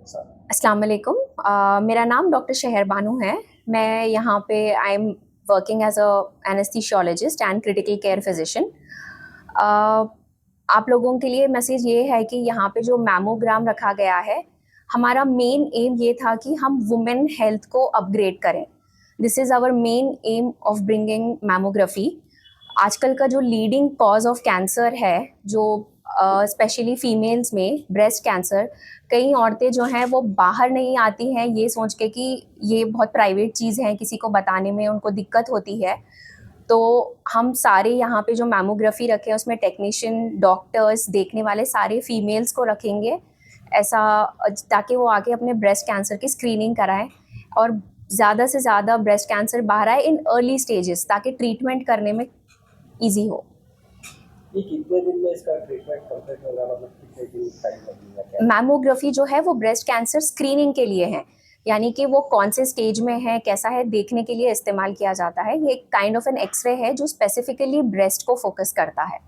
अस्सलाम वालेकुम। मेरा नाम डॉक्टर शहर बानो है। मैं यहाँ पे I am working as a anaesthesiologist and critical care physician. आप लोगों के लिए मैसेज ये है कि यहाँ पे जो मैमोग्राम रखा गया है, हमारा मेन एम ये था कि हम वुमेन हेल्थ को अपग्रेड करें। This is our main aim of bringing mammography. आजकल का जो लीडिंग कॉज ऑफ कैंसर है, जो स्पेशली फीमेल्स में ब्रेस्ट कैंसर, कई औरतें जो हैं वो बाहर नहीं आती हैं ये सोच के कि ये बहुत प्राइवेट चीज़ है, किसी को बताने में उनको दिक्कत होती है। तो हम सारे यहाँ पे जो मैमोग्राफी रखे हैं उसमें टेक्नीशियन, डॉक्टर्स, देखने वाले सारे फीमेल्स को रखेंगे, ऐसा ताकि वो आके अपने ब्रेस्ट कैंसर की स्क्रीनिंग कराएं और ज़्यादा से ज़्यादा ब्रेस्ट कैंसर बाहर आए इन अर्ली स्टेजेस, ताकि ट्रीटमेंट करने में ईजी हो। ये कितने दिन में इसका ट्रीटमेंट कंप्लीट होगा, मतलब कितने दिन टाइम लगेगा? मैमोग्राफी जो है वो ब्रेस्ट कैंसर स्क्रीनिंग के लिए है, यानी कि वो कौन से स्टेज में है, कैसा है, देखने के लिए इस्तेमाल किया जाता है। ये एक काइंड ऑफ एन एक्सरे है जो स्पेसिफिकली ब्रेस्ट को फोकस करता है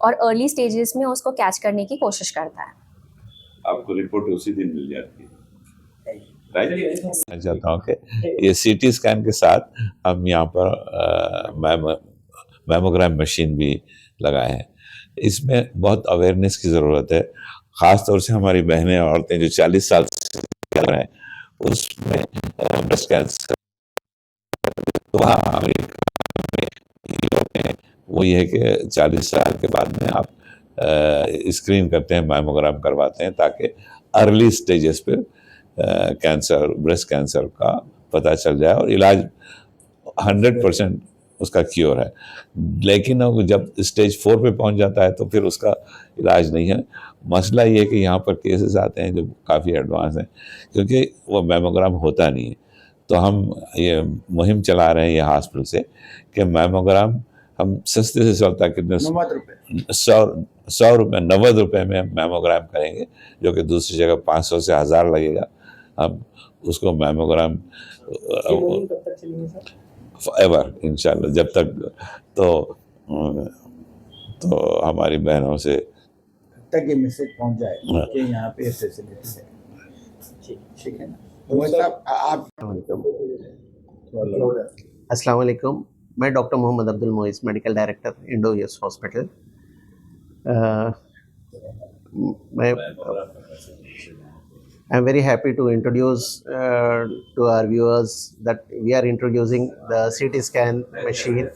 और अर्ली स्टेजेस में उसको कैच करने की कोशिश करता है। आपको रिपोर्ट उसी दिन मिल जाती है, राइट? मैं चाहता हूँ कि ये सीटी स्कैन के साथ हम यहाँ पर मैमोग्राम मशीन भी लगाए हैं। इसमें बहुत अवेयरनेस की ज़रूरत है, ख़ास तौर से हमारी बहनें और औरतें जो 40 साल से कर रहे हैं उसमें ब्रेस्ट कैंसर, तो वहाँ अमेरिका में वो ये है कि 40 साल के बाद में आप स्क्रीन करते हैं, मैमोग्राम करवाते हैं, ताकि अर्ली स्टेजेस पे कैंसर, ब्रेस्ट कैंसर का पता चल जाए और इलाज 100% उसका क्योर है। लेकिन जब स्टेज 4 पे पहुंच जाता है तो फिर उसका इलाज नहीं है। मसला ये है कि यहाँ पर केसेस आते हैं जो काफ़ी एडवांस हैं, क्योंकि वो मैमोग्राम होता नहीं है। तो हम ये मुहिम चला रहे हैं ये हॉस्पिटल से कि मैमोग्राम हम सस्ते से सस्ता कितने 100 रुपये 90 रुपये में मैमोग्राम करेंगे, जो कि दूसरी जगह 500 से 1000 लगेगा। हम उसको मैमोग्राम एवर इंशाल्लाह जब तक तो हमारी बहनों से तक ये मैसेज पहुंच जाए कि यहाँ पे फैसिलिटी है। ठीक है ना? अस्सलाम वालेकुम। मैं doctor Mohammad Abdul Moiz, medical director Indo US hospital. I'm very happy to introduce to our viewers that we are introducing the CT scan machine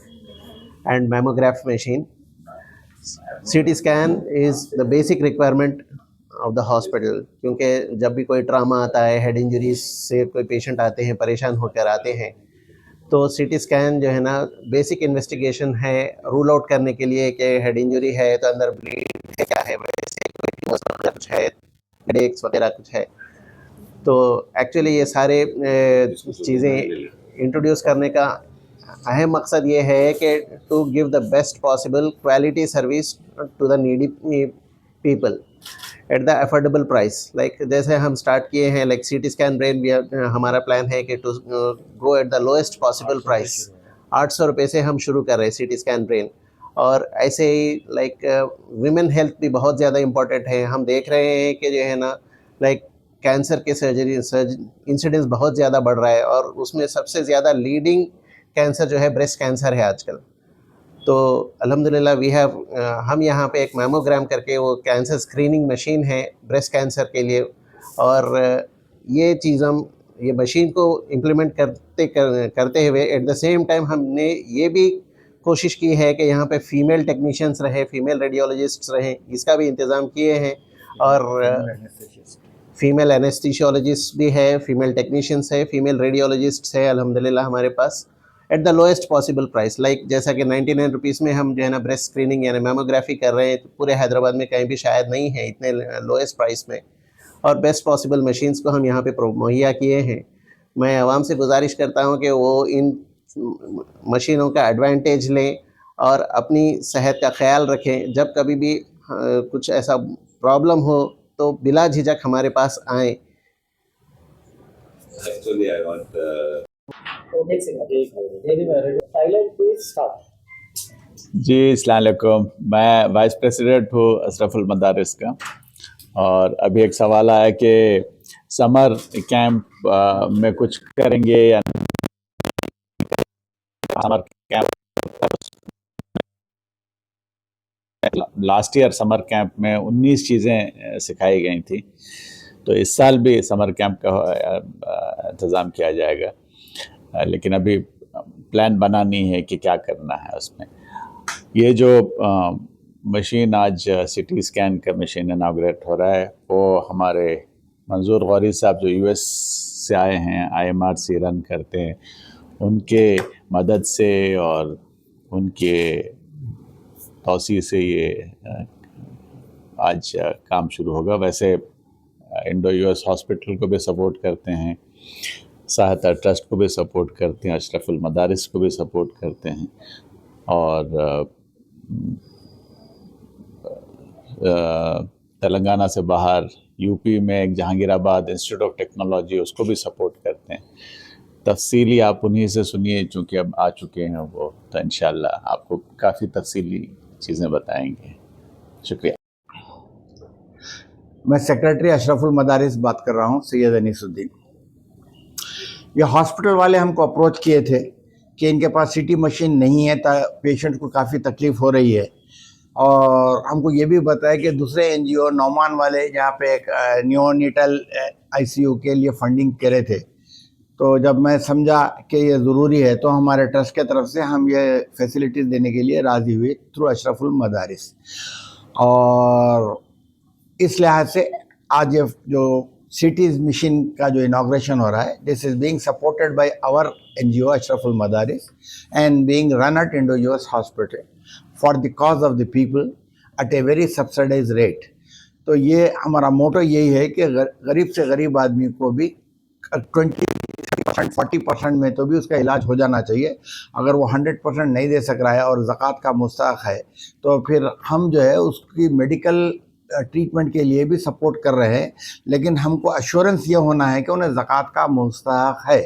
and mammograph machine. CT scan is the basic requirement of the hospital, क्योंकि जब भी कोई trauma आता है, head injuries से कोई patient आते हैं, परेशान होकर आते हैं, तो सीटी स्कैन जो है ना बेसिक इन्वेस्टिगेशन है, रूल आउट करने के लिए कि हेड इंजरी है तो अंदर ब्लीड है, क्या है, वैसे कोई ट्यूमर कुछ है, हेडेक्स वगैरह कुछ है। तो एक्चुअली ये सारे चीज़ें इंट्रोड्यूस करने का अहम मकसद ये है कि to give the best possible quality service to the needy people at the affordable price. Like जैसे हम स्टार्ट किए हैं, लाइक सीटी स्कैन ब्रेन भी हमारा प्लान है कि to go at the lowest possible price. 800 रुपये से हम शुरू कर रहे हैं सीटी स्कैन ब्रेन। और ऐसे ही लाइक विमेन हेल्थ भी बहुत ज़्यादा इम्पोर्टेंट है। हम देख रहे हैं कि जो है ना लाइक कैंसर के सर्जरी इंसिडेंस बहुत ज़्यादा बढ़ रहा है, और उसमें सबसे ज़्यादा लीडिंग कैंसर जो है ब्रेस्ट कैंसर है आजकल। तो अल्हम्दुलिल्लाह वी हैव हम यहाँ पे एक मैमोग्राम करके, वो कैंसर स्क्रीनिंग मशीन है ब्रेस्ट कैंसर के लिए, और ये चीज़ हम ये मशीन को इम्प्लीमेंट करते हुए एट द सेम टाइम हमने ये भी कोशिश की है कि यहाँ पे फ़ीमेल टेक्नीशियंस रहे, फ़ीमेल रेडियोलॉजिस्ट्स रहें, इसका भी इंतज़ाम किए हैं। और फीमेल एनेस्थीसियोलॉजिस्ट भी है, फीमेल टेक्नीशियंस है, फीमेल रेडियोलॉजिस्ट्स है अल्हम्दुलिल्लाह हमारे पास at the lowest possible price. Like जैसा कि 99 रुपीज़ में हम जो है ना ब्रेस्ट स्क्रीनिंग यानी मैमोग्राफी कर रहे हैं, तो पूरे हैदराबाद में कहीं भी शायद नहीं है इतने लोएस्ट प्राइस में, और बेस्ट पॉसिबल मशीन्स को हम यहाँ पे मुहैया किए हैं। मैं आवाम से गुजारिश करता हूँ कि वो इन मशीनों का एडवांटेज लें और अपनी सेहत का ख्याल रखें। जब कभी भी कुछ ऐसा प्रॉब्लम हो तो बिला झिझक हमारे पास आएँ। Actually, I want जी अस्सलाम वालेकुम। मैं वाइस प्रेसिडेंट हूँ अशरफुल मदारिस का, और अभी एक सवाल आया कि समर कैंप में कुछ करेंगे या summer camp, last year summer camp में 19 चीज़ें सिखाई गई थी, तो इस साल भी समर कैंप का इंतज़ाम किया जाएगा, लेकिन अभी प्लान बना नहीं है कि क्या करना है उसमें। ये जो मशीन आज सिटी स्कैन का मशीन इनाग्रेट हो रहा है, वो हमारे मंजूर गौरी साहब जो यूएस से आए हैं, IMRC रन करते हैं, उनके मदद से और उनके तौसी से ये आज काम शुरू होगा। वैसे इंडो US हॉस्पिटल को भी सपोर्ट करते हैं, सहायता ट्रस्ट को भी सपोर्ट करते हैं, अशरफुल मदारिस को भी सपोर्ट करते हैं, और तेलंगाना से बाहर यूपी में एक जहांगीराबाद इंस्टीट्यूट ऑफ टेक्नोलॉजी, उसको भी सपोर्ट करते हैं। तफसीली आप उन्हीं से सुनिए, चूँकि अब आ चुके हैं वो, तो इंशाल्लाह आपको काफ़ी तफसीली चीज़ें बताएंगे। शुक्रिया। मैं सेक्रेटरी अशरफुल मदारिस बात कर रहा हूँ, सैयद अनीसुद्दीन। ये हॉस्पिटल वाले हमको अप्रोच किए थे कि इनके पास CT मशीन नहीं है, पेशेंट को काफ़ी तकलीफ़ हो रही है, और हमको ये भी बताया कि दूसरे NGO नौमान वाले जहाँ पे एक नियोनेटल ICU के लिए फंडिंग करे थे। तो जब मैं समझा कि ये ज़रूरी है, तो हमारे ट्रस्ट के तरफ से हम ये फैसिलिटीज़ देने के लिए राज़ी हुए थ्रू अशरफुल मदारिस। और इस लिहाज से आज ये जो सिटीज़ मिशन का जो इनाग्रेशन हो रहा है, this is being supported by our NGO Ashraful Madaris and being run at Indo US hospital for the cause of the people at a very subsidise rate. तो ये हमारा मोटो यही है कि गरीब से गरीब आदमी को भी 20% 40% में तो भी उसका इलाज हो जाना चाहिए। अगर वो 100% नहीं दे सक रहा है और ज़कात का मुस्तहक़ है, तो फिर हम जो है उसकी मेडिकल ट्रीटमेंट के लिए भी सपोर्ट कर रहे हैं, लेकिन हमको अश्योरेंस ये होना है कि उन्हें ज़कात का मुस्तहक़ है।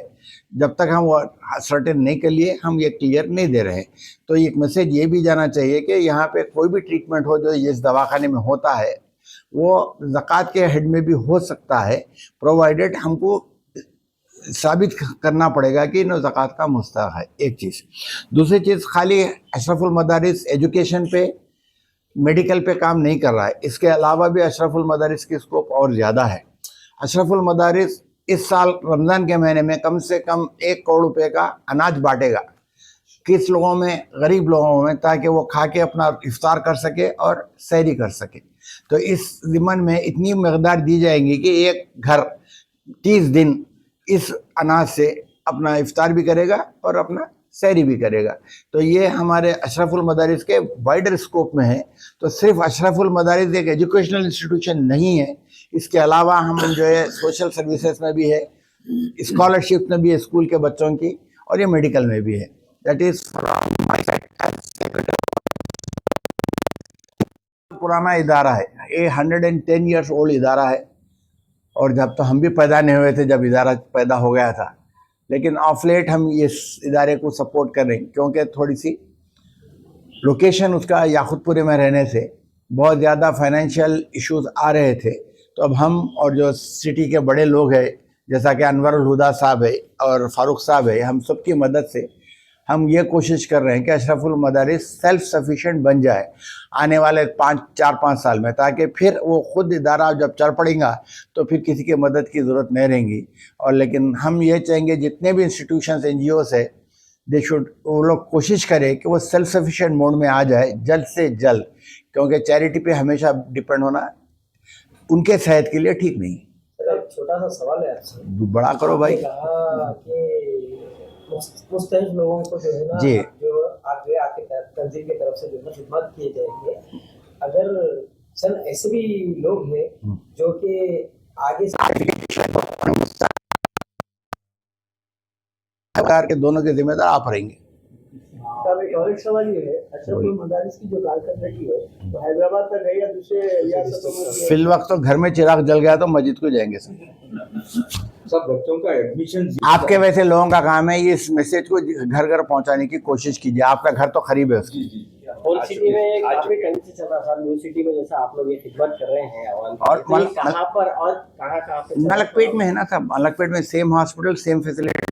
जब तक हम वो सर्टेन नहीं कर लिए, हम ये क्लियर नहीं दे रहे। तो एक मैसेज ये भी जाना चाहिए कि यहाँ पे कोई भी ट्रीटमेंट हो जो इस दवाखाने में होता है, वो ज़कात के हेड में भी हो सकता है, प्रोवाइडेड हमको साबित करना पड़ेगा कि नो ज़कात का मुस्तहक़ है। एक चीज़। दूसरी चीज़, खाली अशरफुल मदारिस एजुकेशन पे, मेडिकल पे काम नहीं कर रहा है, इसके अलावा भी अशरफुल मदारिस की स्कोप और ज़्यादा है। अशरफुल मदारिस इस साल रमज़ान के महीने में कम से कम 1 करोड़ रुपए का अनाज बांटेगा किस लोगों में, गरीब लोगों में, ताकि वो खा के अपना इफ्तार कर सके और सहरी कर सके। तो इस ज़िमन में इतनी मकदार दी जाएंगी कि एक घर 30 दिन इस अनाज से अपना इफ्तार भी करेगा और अपना सहरी भी करेगा। तो ये हमारे अशरफुल मदारिस के वाइडर स्कोप में है। तो सिर्फ अशरफुल मदारिस एक एजुकेशनल इंस्टीट्यूशन नहीं है, इसके अलावा हम जो है सोशल सर्विसेज में भी है, स्कॉलरशिप में भी है स्कूल के बच्चों की, और ये मेडिकल में भी है। दैट इज पुराना इदारा है, ये 110 ईयर्स ओल्ड इदारा है, और जब तो हम भी पैदा नहीं हुए थे जब इदारा पैदा हो गया था, लेकिन ऑफ लेट हम इस इदारे को सपोर्ट कर रहे हैं, क्योंकि थोड़ी सी लोकेशन उसका याकुतपुरे में रहने से बहुत ज़्यादा फाइनेंशियल इश्यूज आ रहे थे। तो अब हम और जो सिटी के बड़े लोग हैं, जैसा कि अनवरुल हुदा साहब है और फारूक साहब है, हम सबकी मदद से हम ये कोशिश कर रहे हैं कि अशरफुल मदारिस सेल्फ सफिशिएंट बन जाए आने वाले 4-5 साल में, ताकि फिर वो खुद इदारा जब चल पड़ेगा तो फिर किसी की मदद की ज़रूरत नहीं रहेगी। और लेकिन हम ये चाहेंगे जितने भी इंस्टीट्यूशंस NGOs है, दे शुड, वो लोग कोशिश करें कि वो सेल्फ सफिशिएंट मोड में आ जाए जल्द से जल्द, क्योंकि चैरिटी पे हमेशा डिपेंड होना उनके सेहत के लिए ठीक नहीं। छोटा सा सवाल है आपसे, बड़ा करो भाई। कहा कि मुस्तहिक लोगों को जो है ना, जी, जो आपके तंजीम की तरफ से जो है खिदमत किए जाएंगे, अगर सन ऐसे भी लोग हैं जो कि आगे सरकार के दोनों के जिम्मेदार आप रहेंगे। और एक सवाल ये है, अशरफुल मदारिस की जो कारकर्दगी है तो हैदराबाद तक गई या दूसरे रियासतों में? फिल वक्त तो घर में चिराग जल गया तो मस्जिद को जाएंगे सब बच्चों का एडमिशन। आपके वैसे लोगों का काम है ये इस मैसेज को घर घर पहुंचाने की कोशिश कीजिए। आपका घर तो करीब है उसकी, ओल्ड सिटी में काफी टाइम से चल रहा था, न्यू सिटी में जैसा आप लोग ये खिदमत कर रहे हैं और कहाँ पर और कहाँ पे चल रहा है? मलकपेट में है ना साहब, मलकपेट में सेम हॉस्पिटल सेम फैसिलिटी